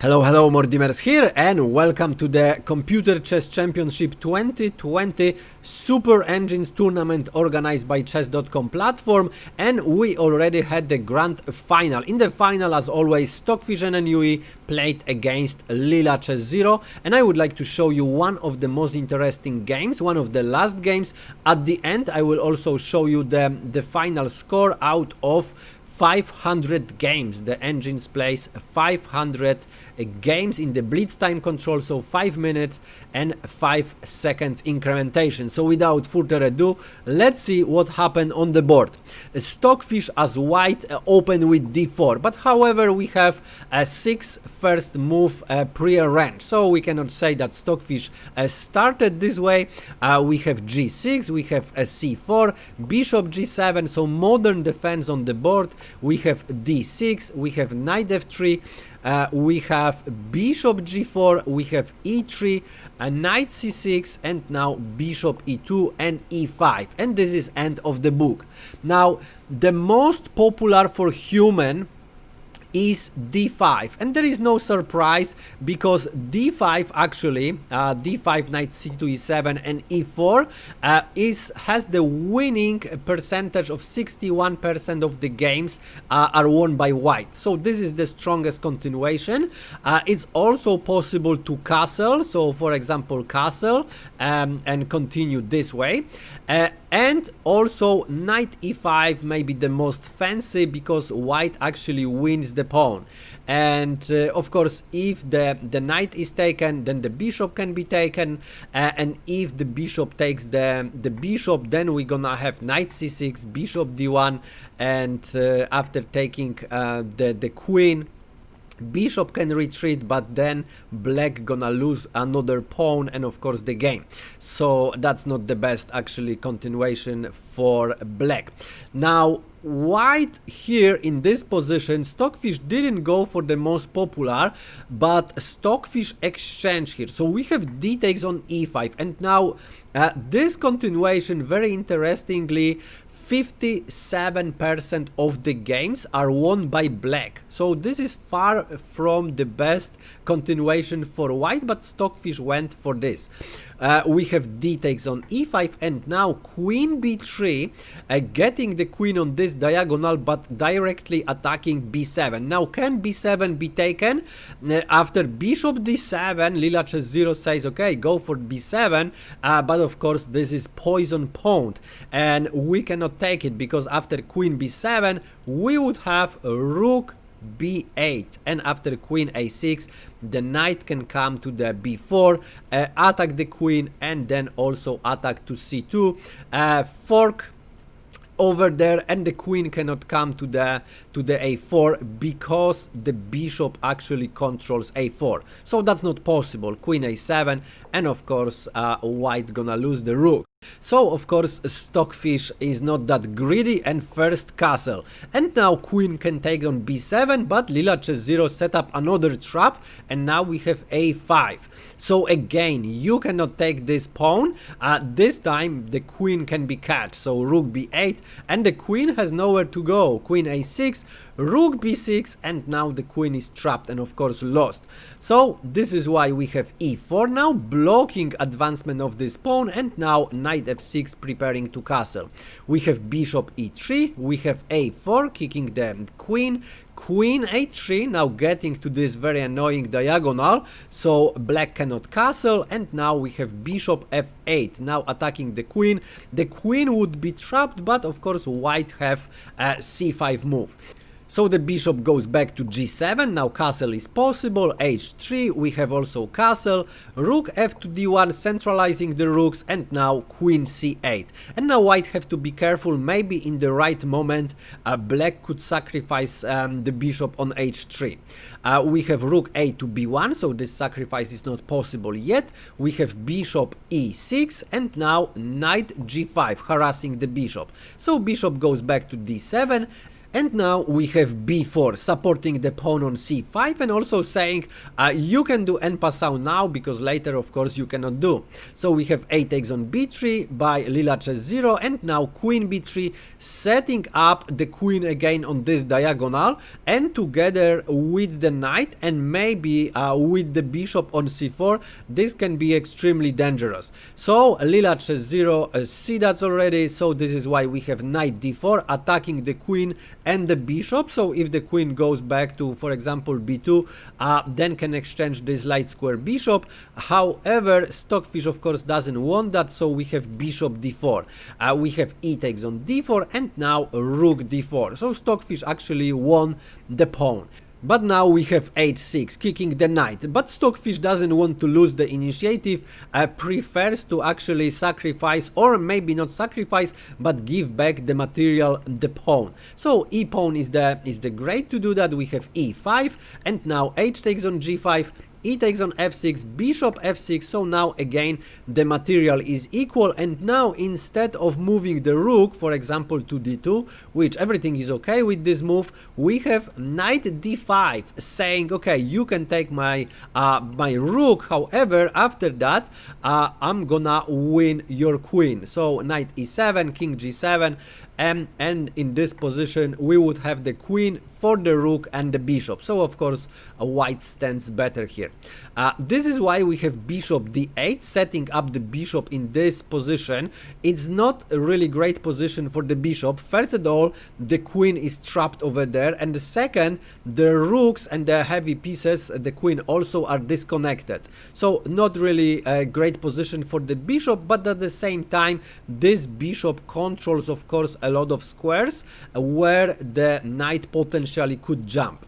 Hello, Mordimers here, and welcome to the Computer Chess Championship 2020 Super Engines tournament organized by chess.com platform, and we already had the grand final. In the final, as always, Stockfish and Yui played against Leela Chess 0, and I would like to show you one of the most interesting games, one of the last games. At the end, I will also show you the final score out of 500 games. The engines plays 500 games in the Blitz time control, so 5 minutes and 5 seconds incrementation. So without further ado, let's see what happened on the board. Stockfish as white open with d4, but however we have a 6 first move pre-arranged, so we cannot say that Stockfish started this way. We have g6, we have a c4, bishop g7, so modern defense on the board. We have d6, we have knight f3, we have bishop g4, we have e3, knight c6, and now bishop e2 and e5, and this is end of the book. Now the most popular for human is d5, and there is no surprise because d5 actually d5, knight c2, e7 and e4 has the winning percentage of 61% of the games are won by white, so this is the strongest continuation. It's also possible to castle, so for example castle and continue this way, and also knight e5 may be the most fancy because white actually wins the pawn. And of course, if the knight is taken, then the bishop can be taken, and if the bishop takes the bishop, then we're gonna have knight c6, bishop d1, and after taking the queen, bishop can retreat, but then black gonna lose another pawn and of course the game. So that's not the best actually continuation for black. Now white here in this position, Stockfish didn't go for the most popular, but Stockfish exchange here. So we have d takes on e5, and now this continuation, very interestingly, 57% of the games are won by black. So this is far from the best continuation for white, but Stockfish went for this. We have d takes on e5, and now queen b3, getting the queen on this diagonal but directly attacking b7. Now can b7 be taken? After bishop d7, Leela Chess 0 says okay, go for b7, but of course this is poison pawn and we cannot take it because after queen b7 we would have rook b8, and after queen a6 the knight can come to the b4, attack the queen, and then also attack to c2, fork over there, and the queen cannot come to the a4 because the bishop actually controls a4, so that's not possible. Queen a7, and of course white gonna lose the rook. So of course Stockfish is not that greedy and first castle, and now queen can take on b7, but Leela Chess 0 set up another trap, and now we have a5. So again, you cannot take this pawn. This time the queen can be catched, so rook b8, and the queen has nowhere to go. Queen a6, rook b6, and now the queen is trapped and of course lost. So this is why we have e4 now, blocking advancement of this pawn, and now knight f6 preparing to castle. We have bishop e3, we have a4 kicking the queen, queen a3, now getting to this very annoying diagonal, so black cannot castle, and now we have bishop f8, now attacking the queen. The queen would be trapped, but of course white have a c5 move. So the bishop goes back to g7, now castle is possible, h3, we have also castle, rook f to d1, centralizing the rooks, and now queen c8. And now white have to be careful, maybe in the right moment black could sacrifice the bishop on h3. We have rook a to b1, so this sacrifice is not possible yet. We have bishop e6, and now knight g5, harassing the bishop. So bishop goes back to d7, And now we have b4 supporting the pawn on c5 and also saying you can do en passant now because later of course you cannot do. So we have a takes on b3 by Leela chess 0 and now queen b3 setting up the queen again on this diagonal and together with the knight and maybe with the bishop on c4 this can be extremely dangerous. So Leela chess 0 see that's already, so this is why we have knight d4 attacking the queen and the bishop. So if the queen goes back to, for example, b2, then can exchange this light square bishop. However, Stockfish of course doesn't want that, so we have bishop d4. We have e takes on d4 and now rook d4. So Stockfish actually won the pawn. But now we have h6, kicking the knight. But Stockfish doesn't want to lose the initiative, prefers to actually sacrifice, or maybe not sacrifice, but give back the material, the pawn. So e pawn is the great to do that. We have e5, and now h takes on g5. E takes on f6, bishop f6, so now again the material is equal, and now instead of moving the rook, for example, to d2, which everything is okay with this move, we have knight d5 saying, okay, you can take my my rook, however, after that I'm gonna win your queen. So knight e7, king g7, and in this position we would have the queen for the rook and the bishop. So of course white stands better here. This is why we have bishop d8 setting up the bishop in this position. It's not a really great position for the bishop. First of all, the queen is trapped over there, and the second, the rooks and the heavy pieces, the queen also are disconnected. So not really a great position for the bishop, but at the same time this bishop controls of course a lot of squares where the knight potentially could jump.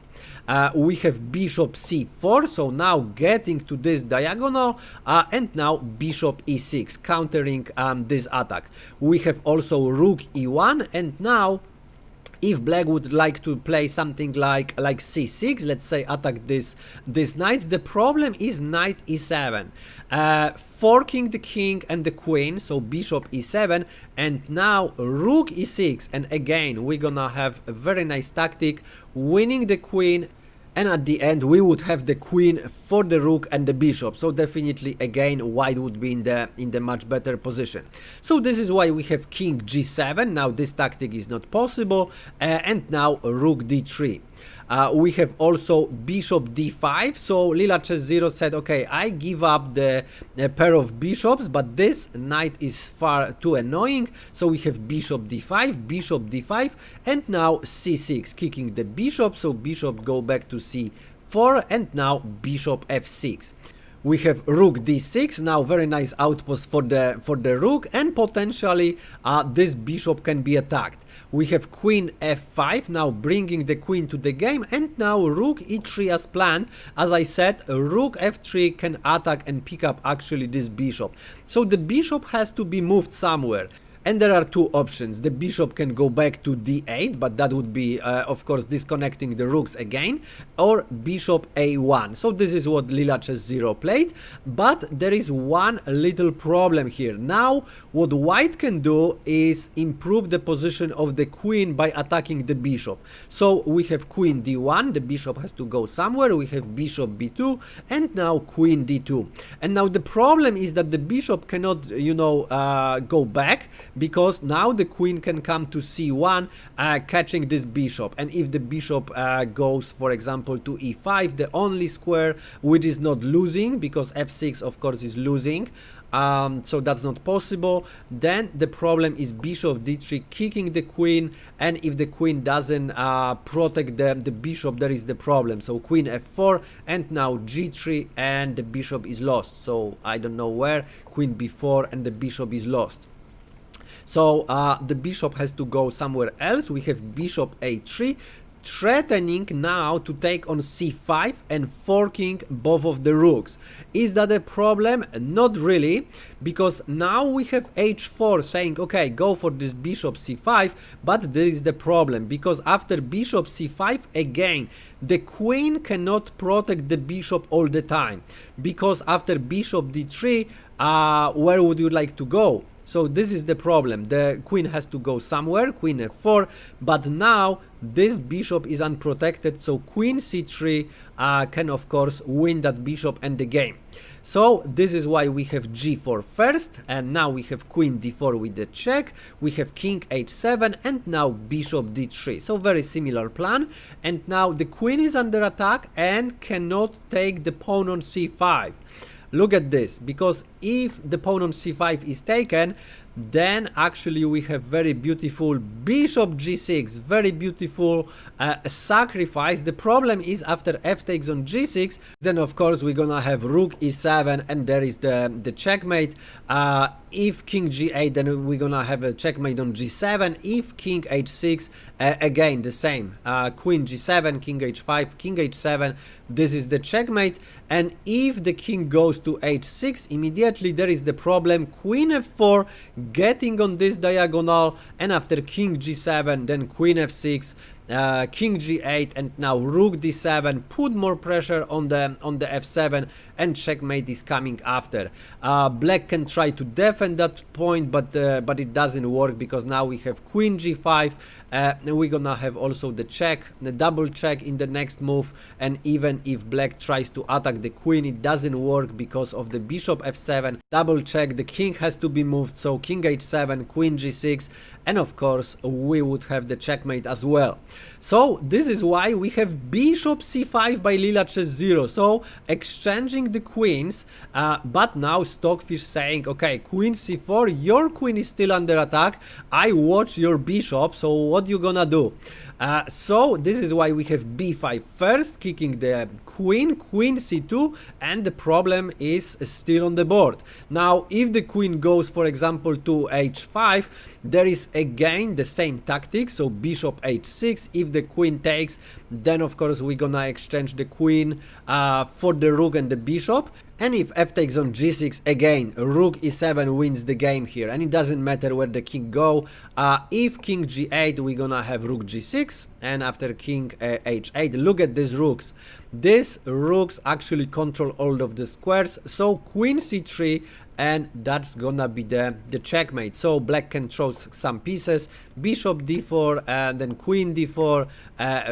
We have bishop c4, so now getting to this diagonal, and now bishop e6 countering this attack. We have also rook e1, and now if black would like to play something like c6, let's say attack this knight, the problem is knight e7, forking the king and the queen, so bishop e7, and now rook e6, and again we're gonna have a very nice tactic, winning the queen, and at the end we would have the queen for the rook and the bishop. So definitely again white would be in the much better position. So this is why we have king g7. Now this tactic is not possible, and now rook d3. We have also bishop d5, so Leela chess 0 said, okay, I give up the pair of bishops, but this knight is far too annoying, so we have bishop d5, and now c6, kicking the bishop, so bishop go back to c4, and now bishop f6. We have rook d6, now very nice outpost for the rook, and potentially this bishop can be attacked. We have queen f5, now bringing the queen to the game, and now rook e3 as planned. As I said, rook f3 can attack and pick up actually this bishop. So the bishop has to be moved somewhere. And there are two options. The bishop can go back to d8, but that would be, of course, disconnecting the rooks again, or bishop a1. So this is what Leela chess 0 played, but there is one little problem here. Now, what white can do is improve the position of the queen by attacking the bishop. So we have queen d1, the bishop has to go somewhere, we have bishop b2, and now queen d2. And now the problem is that the bishop cannot, you know, go back, because now the queen can come to c1, catching this bishop, and if the bishop goes, for example, to e5, the only square which is not losing, because f6 of course is losing, so that's not possible. Then the problem is bishop d3 kicking the queen, and if the queen doesn't protect the bishop, there is the problem. So queen f4, and now g3, and the bishop is lost. So I don't know where, queen b4, and the bishop is lost. So the bishop has to go somewhere else. We have bishop a3, threatening now to take on c5 and forking both of the rooks. Is that a problem? Not really, because now we have h4 saying, okay, go for this bishop c5, but there is the problem, because after bishop c5, again, the queen cannot protect the bishop all the time, because after bishop d3, where would you like to go? So this is the problem. The queen has to go somewhere, queen f4, but now this bishop is unprotected, so queen c3 can of course win that bishop and the game. So this is why we have g4 first, and now we have queen d4 with the check, we have king h7, and now bishop d3. So very similar plan, and now the queen is under attack and cannot take the pawn on c5. Look at this, because if the pawn on c5 is taken, then actually we have very beautiful bishop g6, very beautiful sacrifice. The problem is after f takes on g6, then of course we're gonna have rook e7, and there is the checkmate. If king g8, then we're gonna have a checkmate on g7. If king h6, again the same, queen g7, king h5, king h7, this is the checkmate. And if the king goes to h6, immediately there is the problem, queen f4 getting on this diagonal, and after king g7, then queen f6, king g8, and now rook d7, put more pressure on the f7, and checkmate is coming after. Black can try to defend that point, but it doesn't work, because now we have queen g5, and we're gonna have also the check, the double check in the next move. And even if black tries to attack the queen, it doesn't work because of the bishop f7, double check, the king has to be moved, so king h7, queen g6, and of course we would have the checkmate as well. So this is why we have bishop c5 by Leela Chess 0, so exchanging the queens, but now Stockfish saying, okay, queen c4, your queen is still under attack, I watch your bishop, so what you gonna do? So this is why we have b5 first, kicking the queen, queen c2, and the problem is still on the board. Now if the queen goes, for example, to h5, there is again the same tactic, so bishop h6. If the queen takes, then of course we're gonna exchange the queen for the rook and the bishop. And if f takes on g6, again rook e7 wins the game here, and it doesn't matter where the king go. If king g8, we're gonna have rook g6, and after king h8, look at these rooks. These rooks actually control all of the squares, so queen c3, and that's gonna be the checkmate. So black can throw some pieces, bishop d4, then queen d4,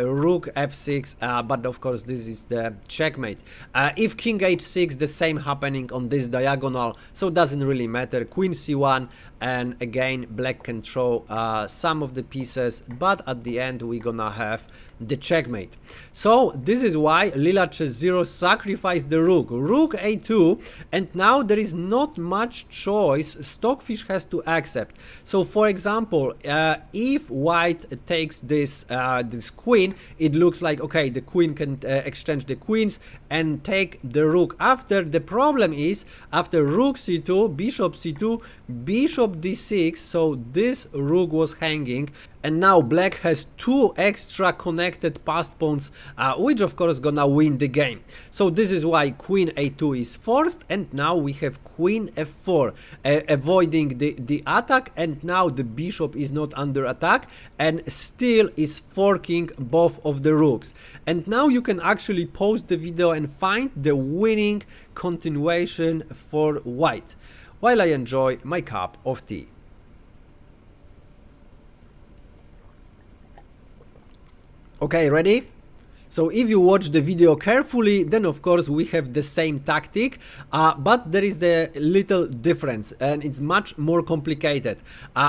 rook f6, but of course this is the checkmate. If king h6, the same happening on this diagonal, so it doesn't really matter, queen c1, and again black can throw some of the pieces, but at the end we're gonna have the checkmate. So this is why Leela Chess 0 sacrificed the rook, rook a2, and now there is not much choice, Stockfish has to accept. So for example, if white takes this queen, it looks like, okay, the queen can exchange the queens and take the rook after. The problem is after rook c2, bishop c2, bishop d6, so this rook was hanging, and now black has two extra connected passed pawns, which of course gonna win the game. So this is why queen a2 is forced, and now we have queen f4, avoiding the attack, and now the bishop is not under attack and still is forking both of the rooks. And now you can actually pause the video and find the winning continuation for white, while I enjoy my cup of tea. Okay, ready? So if you watch the video carefully, then of course we have the same tactic, but there is the little difference, and it's much more complicated.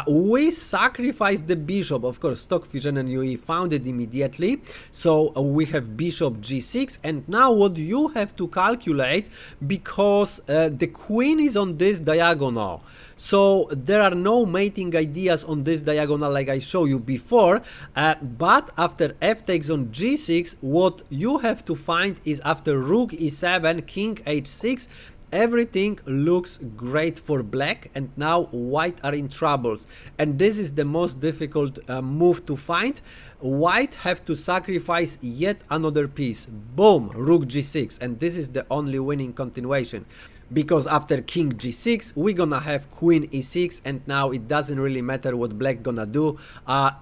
We sacrifice the bishop, of course Stockfish and UE found it immediately, so we have bishop g6, and now what you have to calculate, because the queen is on this diagonal, so there are no mating ideas on this diagonal like I showed you before, but after f takes on g6, what you have to find is after rook e7, king h6, everything looks great for black, and now white are in troubles, and this is the most difficult move to find. White have to sacrifice yet another piece, boom, rook g6, and this is the only winning continuation. Because after king g6 we're gonna have queen e6, and now it doesn't really matter what black gonna do.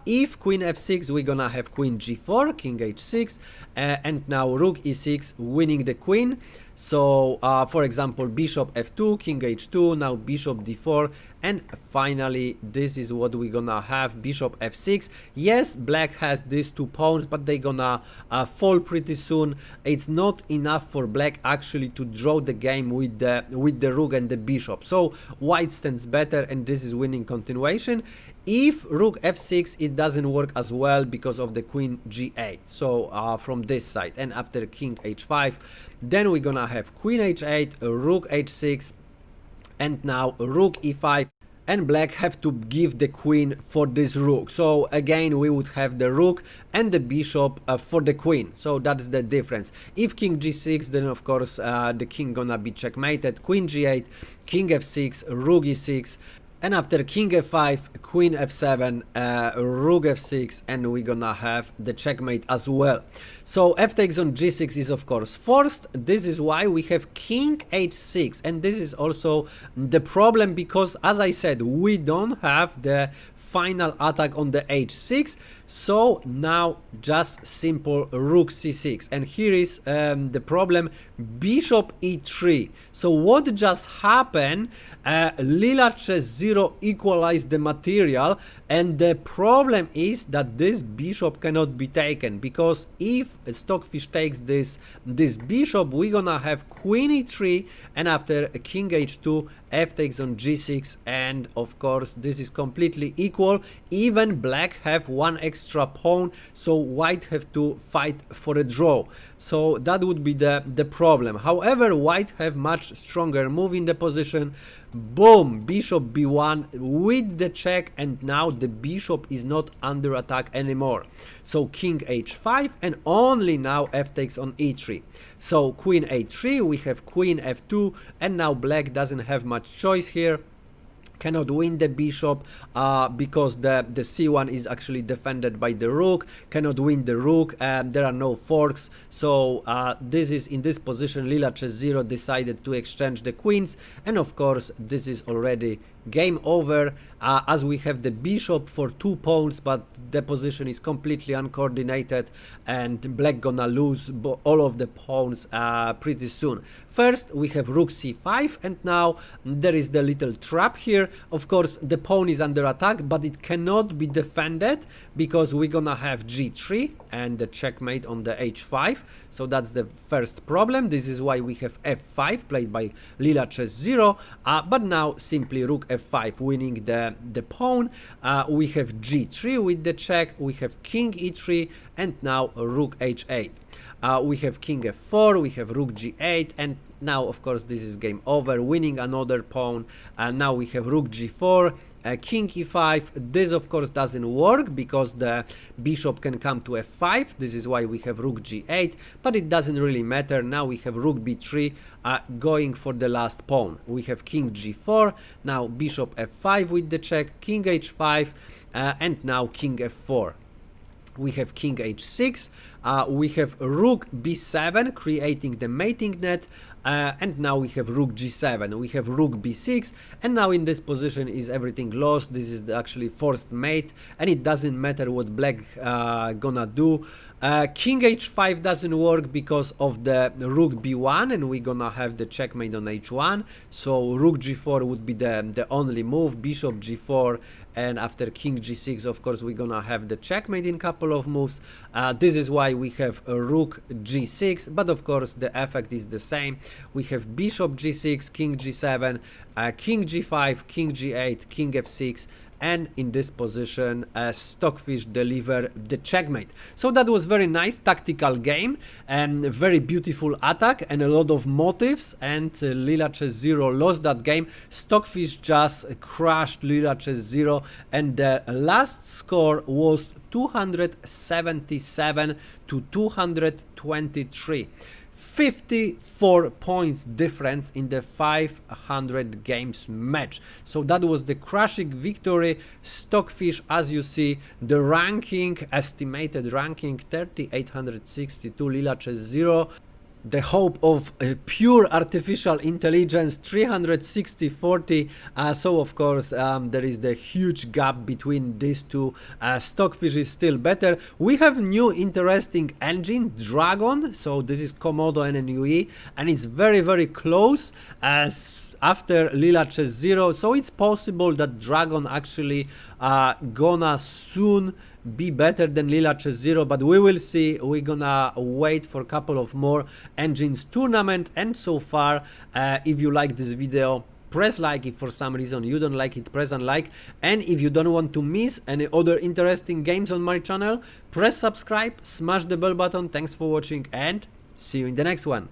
If queen f6, we're gonna have queen g4, king h6, and now rook e6 winning the queen. So for example, bishop f2, king h2, now bishop d4, and finally this is what we're gonna have, bishop f6. Yes, black has these 2 pawns, but they're gonna fall pretty soon. It's not enough for black actually to draw the game with the rook and the bishop, so white stands better, and this is winning continuation. If rook f6, it doesn't work as well because of the queen g8, so from this side, and after king h5, then we're gonna have queen h8, rook h6, and now rook e5, and black have to give the queen for this rook. So again, we would have the rook and the bishop for the queen, so that's the difference. If king g6, then of course the king gonna be checkmated, queen g8, king f6, rook e6, and after king f5, queen f7, rook f6, and we're gonna have the checkmate as well. So f takes on g6 is of course forced. This is why we have king h6, and this is also the problem because, as I said, we don't have the final attack on the h6, so now just simple rook c6, and here is the problem, bishop e3. So what just happened, Leela chess 0 equalized the material, and the problem is that this bishop cannot be taken, because if Stockfish takes this bishop, we're gonna have queen e3, and after king h2, f takes on g6, and of course this is completely equal. Even black have 1 extra pawn, so white have to fight for a draw, so that would be the problem. However, white have much stronger move in the position. Boom, bishop b1 with the check, and now the bishop is not under attack anymore. So king h5, and only now f takes on e3. So queen a3, we have queen f2, and now black doesn't have much choice here. Cannot win the bishop because the c1 is actually defended by the rook, cannot win the rook, and there are no forks. So this is, in this position, Leela chess 0 decided to exchange the queens, and of course this is already game over, as we have the bishop for 2 pawns, but the position is completely uncoordinated, and black gonna lose all of the pawns pretty soon. First we have rook c5, and now there is the little trap here. Of course the pawn is under attack, but it cannot be defended because we're gonna have g3 and the checkmate on the h5, so that's the first problem. This is why we have f5 played by Leela chess 0, but now simply rook f5 winning the pawn. We have g3 with the check, we have king e3, and now rook h8. We have king f4, we have rook g8, and now of course this is game over, winning another pawn. And now we have rook g4, king e5. This of course doesn't work because the bishop can come to f5. This is why we have rook g8, but it doesn't really matter. Now we have rook b3 going for the last pawn. We have king g4, now bishop f5 with the check, king h5, and now king f4. We have king h6, we have rook b7 creating the mating net, and now we have rook g7, we have rook b6, and now in this position is everything lost. This is actually forced mate, and it doesn't matter what black gonna do. King h5 doesn't work because of the rook b1, and we're gonna have the checkmate on h1, so rook g4 would be the only move, bishop g4, and after king g6 of course we're gonna have the checkmate in couple of moves. This is why we have a rook g6, but of course the effect is the same. We have bishop g6, king g7, king g5, king g8, king f6, and in this position Stockfish deliver the checkmate. So that was very nice tactical game, and very beautiful attack and a lot of motives, and Leela chess 0 lost that game. Stockfish just crushed Leela chess 0, and the last score was 277 to 223. 54 points difference in the 500 games match. So that was the crushing victory. Stockfish, as you see, the ranking, estimated ranking 3862, Leela chess 0 the hope of pure artificial intelligence 360-40. So of course there is the huge gap between these two. Stockfish is still better. We have new interesting engine, Dragon, so this is Komodo and NUE, and it's very close as after Leela Chess 0, so it's possible that Dragon actually gonna soon be better than Leela Chess 0, but we will see. We're gonna wait for a couple of more engines tournament. And so far, if you like this video, press like. If for some reason you don't like it, press unlike. And if you don't want to miss any other interesting games on my channel, press subscribe, smash the bell button. Thanks for watching and see you in the next one.